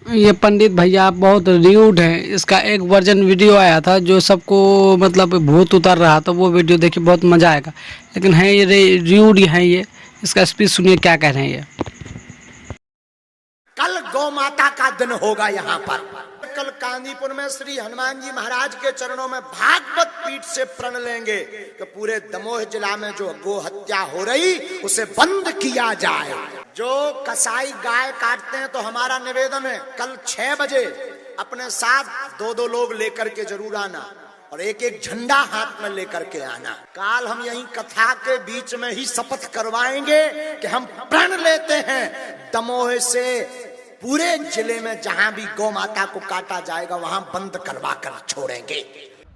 ये पंडित भैया बहुत र्यूड हैं। इसका एक वर्जन वीडियो आया था जो सबको मतलब भूत उतर रहा था, वो वीडियो देखिए बहुत मज़ा आएगा। लेकिन है ये र्यूड हैं ये। इसका स्पीच सुनिए क्या कह रहे हैं ये। कल गौ माता का दिन होगा यहाँ पर। कल कांदीपुर में श्री हनुमान जी महाराज के चरणों में भागवत पीठ से प्रण लेंगे कि पूरे दमोह जिला में जो गो हत्या हो रही उसे बंद किया जाए। जो कसाई गाय काटते हैं तो हमारा निवेदन है कल 6 बजे अपने साथ 2-2 लोग लेकर के जरूर आना और एक एक झंडा हाथ में लेकर के आना। काल हम यही कथा के बीच में ही शपथ करवाएंगे कि हम प्रण लेते हैं दमोह से पूरे जिले में जहां भी गौ माता को काटा जाएगा वहां बंद करवा कर छोड़ेंगे।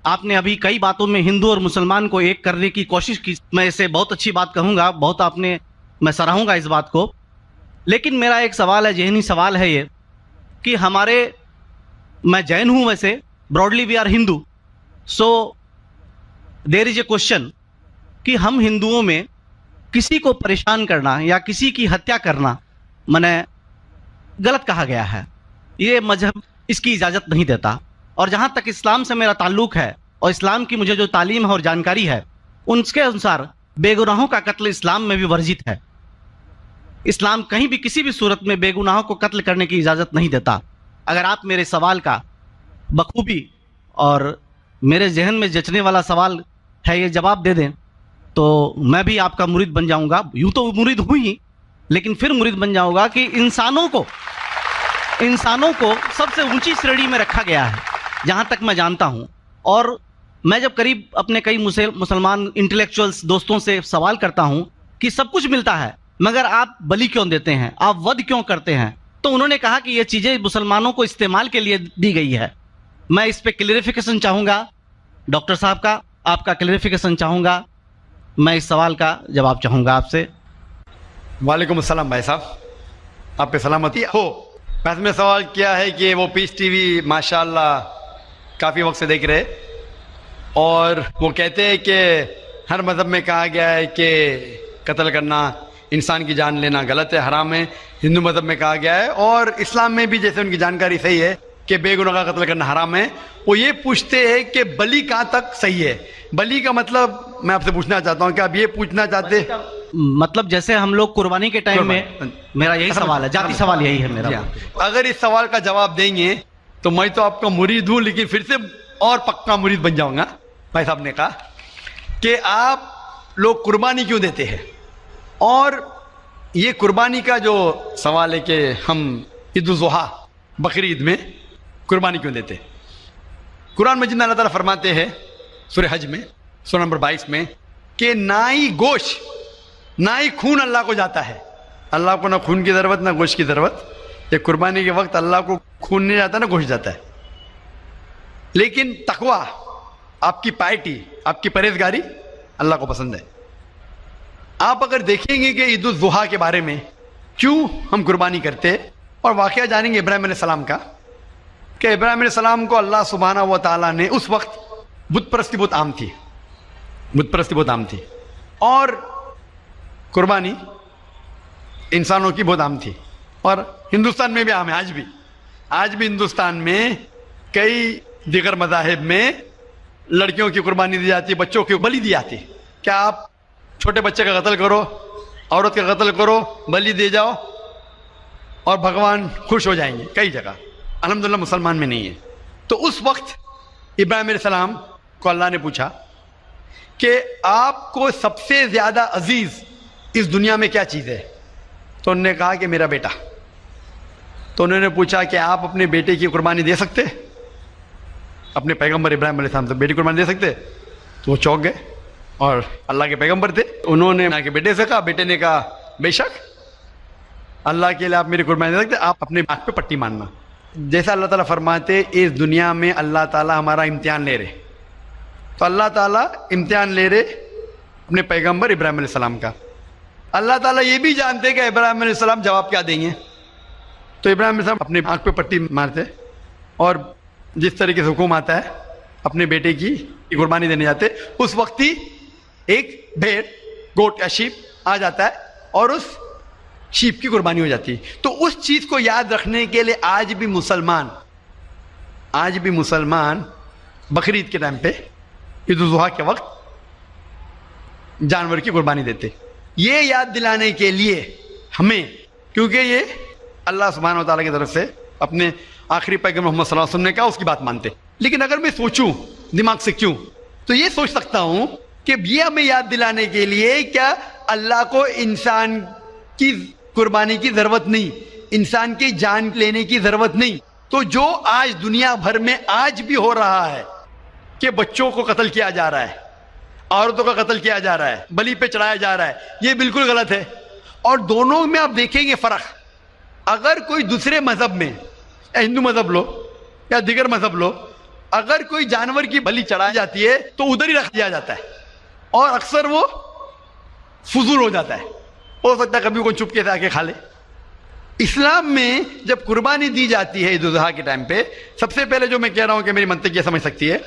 आपने अभी कई बातों में हिंदू और मुसलमान को एक करने की कोशिश की। मैं इसे बहुत अच्छी बात कहूंगा, बहुत आपने, मैं सराहूंगा इस बात को। लेकिन मेरा एक सवाल है, ज़हनी सवाल है ये कि मैं जैन हूं वैसे, broadly we are Hindu, so there is a question कि हम हिंदुओं में किसी को परेशान करना या किसी की हत्या करना माने गलत कहा गया है। ये मजहब इसकी इजाज़त नहीं देता। और जहाँ तक इस्लाम से मेरा ताल्लुक़ है और इस्लाम की मुझे जो तालीम है और जानकारी है, उनके अनुसार बेगुनाहों का कत्ल इस्लाम में भी वर्जित है। इस्लाम कहीं भी किसी भी सूरत में बेगुनाहों को कत्ल करने की इजाज़त नहीं देता। अगर आप मेरे सवाल का बखूबी और मेरे जहन में जचने वाला सवाल है ये जवाब दे दें तो मैं भी आपका मुरीद बन जाऊंगा। यूँ तो मुरीद हूँ ही, लेकिन फिर मुरीद बन जाऊंगा कि इंसानों को सबसे ऊंची श्रेणी में रखा गया है जहाँ तक मैं जानता हूँ। और मैं जब करीब अपने कई मुसलमान इंटेलेक्चुअल्स दोस्तों से सवाल करता हूँ कि सब कुछ मिलता है मगर आप बलि क्यों देते हैं, आप वध क्यों करते हैं, तो उन्होंने कहा कि ये चीज़ें मुसलमानों को इस्तेमाल के लिए दी गई है। मैं इस पर क्लियरिफिकेशन चाहूँगा डॉक्टर साहब का, आपका क्लियरिफिकेशन चाहूँगा। मैं इस सवाल का जवाब चाहूँगा आपसे। वालेकुम अस्सलाम भाई साहब, आप पे सलामती हो। वैसे में सवाल किया है कि वो पीस टीवी माशाल्लाह काफ़ी वक्त से देख रहे और वो कहते हैं कि हर मज़हब में कहा गया है कि कत्ल करना, इंसान की जान लेना गलत है, हराम है। हिंदू मज़हब में कहा गया है और इस्लाम में भी जैसे उनकी जानकारी सही है कि बेगुनाह का कत्ल करना हराम है। वो ये पूछते हैं कि बलि कहाँ तक सही है। बलि का मतलब मैं आपसे पूछना चाहता हूँ कि आप ये पूछना चाहते हैं मतलब जैसे हम लोग कुर्बानी के टाइम में, मेरा यही सवाल है, जाती सवाल यही है मेरा। अगर इस सवाल का जवाब देंगे तो मैं तो आपका मुरीद हूँ, लेकिन फिर से और पक्का मुरीद बन जाऊंगा। भाई साहब ने कहा कि आप लोग कुर्बानी क्यों देते हैं, और ये कुर्बानी का जो सवाल है कि हम ईद उल ज़ुहा बकरीद में कुर्बानी क्यों देते हैं। कुरान मजीद में अल्लाह ताला फरमाते हैं सूरह हज में सूरह नंबर 22 में कि ना ही गोश्त ना ही खून अल्लाह को जाता है। अल्लाह को ना खून की ज़रूरत ना गोश्त की ज़रूरत। ये कुर्बानी के वक्त अल्लाह को खून नहीं जाता ना गोश्त जाता है। लेकिन तकवा, आपकी पायटी, आपकी परहेजगारी अल्लाह को पसंद है। आप अगर देखेंगे कि ईद उल ज़ुहा के बारे में क्यों हम कुर्बानी करते हैं और वाक़या जानेंगे इब्राहिम अलैहिस्सलाम का कि इब्राहिम अलैहिस्सलाम को अल्लाह सुब्हानहू व तआला ने, उस वक्त बुत परस्ती बहुत आम थी, बुत परस्ती बहुत आम थी और कुर्बानी इंसानों की बहुत आम थी और हिंदुस्तान में भी आम है। आज भी हिंदुस्तान में कई दीगर मज़ाहिब में लड़कियों की कुर्बानी दी जाती है, बच्चों की बलि दी जाती है। क्या आप छोटे बच्चे का कत्ल करो, औरत का कत्ल करो, बलि दे जाओ और भगवान खुश हो जाएंगे? कई जगह, अल्हम्दुलिल्लाह मुसलमान में नहीं है। तो उस वक्त इब्राहिम अलैहिस्सलाम को अल्लाह ने पूछा कि आपको सबसे ज़्यादा अजीज़ इस दुनिया में क्या चीज़ है? तो उन्होंने कहा कि मेरा बेटा। तो उन्होंने पूछा कि आप अपने बेटे की कुर्बानी दे सकते, अपने पैगंबर इब्राहिम अलैहिस्सलाम से बेटी कुर्बानी दे सकते? तो वो चौंक गए और अल्लाह के पैगंबर थे। उन्होंने ना कि बेटे से कहा, बेटे ने कहा बेशक अल्लाह के लिए आप मेरी कुर्बानी दे सकते, आप अपने आँख पे पट्टी मारना। जैसा अल्लाह ताला फरमाते इस दुनिया में अल्लाह ताला हमारा इम्तिहान ले रहे, तो अल्लाह ताला इम्तिहान ले रहे अपने पैगंबर इब्राहिम अलैहिस्सलाम का। अल्लाह ताला ये भी जानते कि इब्राहिम अलैहिस्सलाम जवाब क्या देंगे। तो इब्राहिम अलैहिस्सलाम अपने आँख पे पट्टी मारते और जिस तरीके से हुक्म आता है अपने बेटे की कुर्बानी देने जाते, उस वक्त ही एक भेड़, गोट या शीप आ जाता है और उस شیپ کی قربانی ہو جاتی. تو اس چیز کو یاد رکھنے کے لیے آج بھی مسلمان بقرعید کے ٹائم پہ عید الاضحیٰ کے وقت جانور کی قربانی دیتے. یہ یاد دلانے کے لیے ہمیں, کیونکہ یہ اللہ سبحانہ و تعالیٰ کی طرف سے اپنے آخری پیغمبر محمد صلی اللہ علیہ وسلم نے کہا, اس کی بات مانتے. لیکن اگر میں سوچوں دماغ سے کیوں, تو یہ سوچ سکتا ہوں کہ یہ ہمیں یاد دلانے کے لیے کیا اللہ کو انسان کی قربانی کی ضرورت نہیں, انسان کی جان لینے کی ضرورت نہیں. تو جو آج دنیا بھر میں آج بھی ہو رہا ہے کہ بچوں کو قتل کیا جا رہا ہے, عورتوں کا قتل کیا جا رہا ہے, بلی پہ چڑھایا جا رہا ہے, یہ بالکل غلط ہے. اور دونوں میں آپ دیکھیں گے فرق. اگر کوئی دوسرے مذہب میں, یا ہندو مذہب لو یا دیگر مذہب لو, اگر کوئی جانور کی بلی چڑھائی جاتی ہے تو ادھر ہی رکھ دیا جاتا ہے, اور اکثر وہ فضول ہو جاتا ہے. ہو سکتا ہے کبھی کوئی چپ کے سے آ کے کھا لے. اسلام میں جب قربانی دی جاتی ہے عید الاضحیٰ کے ٹائم پہ, سب سے پہلے جو میں کہہ رہا ہوں کہ میری منطق یہ سمجھ سکتی ہے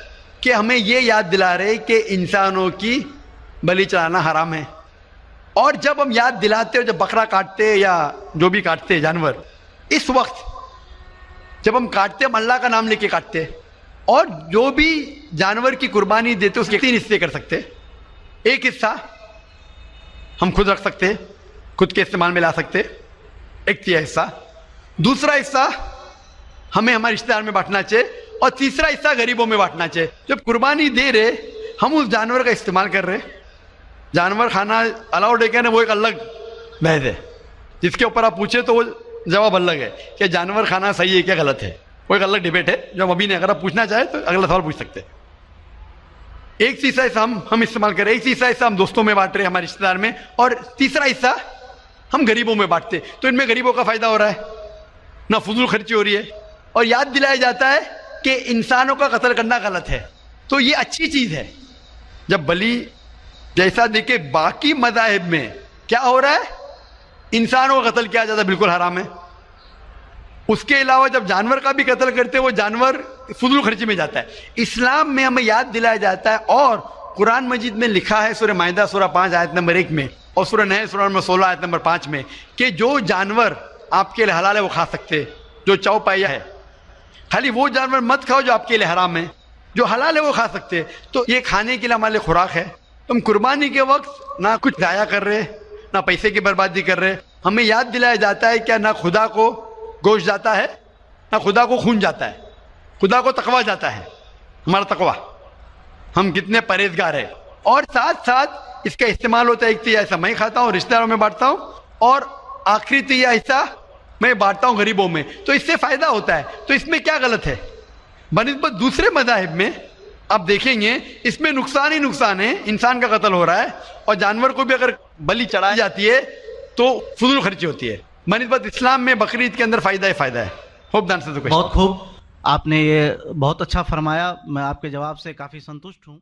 کہ ہمیں یہ یاد دلا رہے کہ انسانوں کی بلی چڑھانا حرام ہے. اور جب ہم یاد دلاتے اور جب بکرا کاٹتے یا جو بھی کاٹتے جانور, اس وقت جب ہم کاٹتے ہم اللہ کا نام لے کے کاٹتے, اور جو بھی جانور کی قربانی دیتے اس کے 3 حصے کر سکتے. ایک حصہ ہم خود رکھ سکتے, خود کے استعمال میں لا سکتے, ایک تیسرا حصہ. دوسرا حصہ ہمیں ہمارے رشتہ دار میں بانٹنا چاہیے, اور تیسرا حصہ غریبوں میں بانٹنا چاہیے. جب قربانی دے رہے ہم اس جانور کا استعمال کر رہے. جانور کھانا الاؤڈ ہے کیا نا, وہ ایک الگ بحث ہے جس کے اوپر آپ پوچھے تو وہ جواب الگ ہے کہ جانور کھانا صحیح ہے کیا غلط ہے, وہ ایک الگ ڈیبیٹ ہے جو ہم ابھی نہیں. اگر آپ پوچھنا چاہیں تو اگلا سوال پوچھ سکتے. ایک تیسرا حصہ ہم استعمال کر رہے, ایک تیسرا حصہ ہم دوستوں میں بانٹ رہے ہمارے رشتہ دار میں, اور تیسرا حصہ ہم غریبوں میں بانٹتے. تو ان میں غریبوں کا فائدہ ہو رہا ہے, نہ فضول خرچی ہو رہی ہے, اور یاد دلایا جاتا ہے کہ انسانوں کا قتل کرنا غلط ہے. تو یہ اچھی چیز ہے. جب بلی جیسا دیکھے باقی مذاہب میں کیا ہو رہا ہے, انسانوں کا قتل کیا جاتا ہے, بالکل حرام ہے. اس کے علاوہ جب جانور کا بھی قتل کرتے وہ جانور فضول خرچی میں جاتا ہے. اسلام میں ہمیں یاد دلایا جاتا ہے, اور قرآن مجید میں لکھا ہے سورہ مائدہ سورہ 5 آیت نمبر 1 میں, اور سورہ نحل سورہ نمبر 16 آیت نمبر 5 میں, کہ جو جانور آپ کے لیے حلال ہے وہ کھا سکتے, جو چوپایا ہے. خالی وہ جانور مت کھاؤ جو آپ کے لیے حرام ہے, جو حلال ہے وہ کھا سکتے. تو یہ کھانے کے لیے ہمارے لیے خوراک ہے. تم قربانی کے وقت نہ کچھ ضائع کر رہے, نہ پیسے کی بربادی کر رہے. ہمیں یاد دلایا جاتا ہے کہ نہ خدا کو گوشت جاتا ہے, نہ خدا کو خون جاتا ہے, خدا کو تقویٰ جاتا ہے. ہمارا تقویٰ, ہم کتنے پرہیزگار ہیں. اور ساتھ ساتھ اس کا استعمال ہوتا ہے, ایک تیسرا حصہ میں کھاتا ہوں, رشتہ داروں میں بانٹتا ہوں, اور آخری تیسرا حصہ میں بانٹتا ہوں غریبوں میں. تو اس سے فائدہ ہوتا ہے. تو اس میں کیا غلط ہے بنسبت دوسرے مذاہب میں؟ آپ دیکھیں گے اس میں نقصان ہی نقصان ہے, انسان کا قتل ہو رہا ہے, اور جانور کو بھی اگر بلی چڑھائی جاتی ہے تو فضول خرچی ہوتی ہے. بنسبت اسلام میں بقرعید کے اندر فائدہ ہی فائدہ ہے. ہوپ دان سے بہت خوب, آپ نے یہ بہت اچھا فرمایا. میں آپ کے جواب سے کافی سنتشٹ ہوں.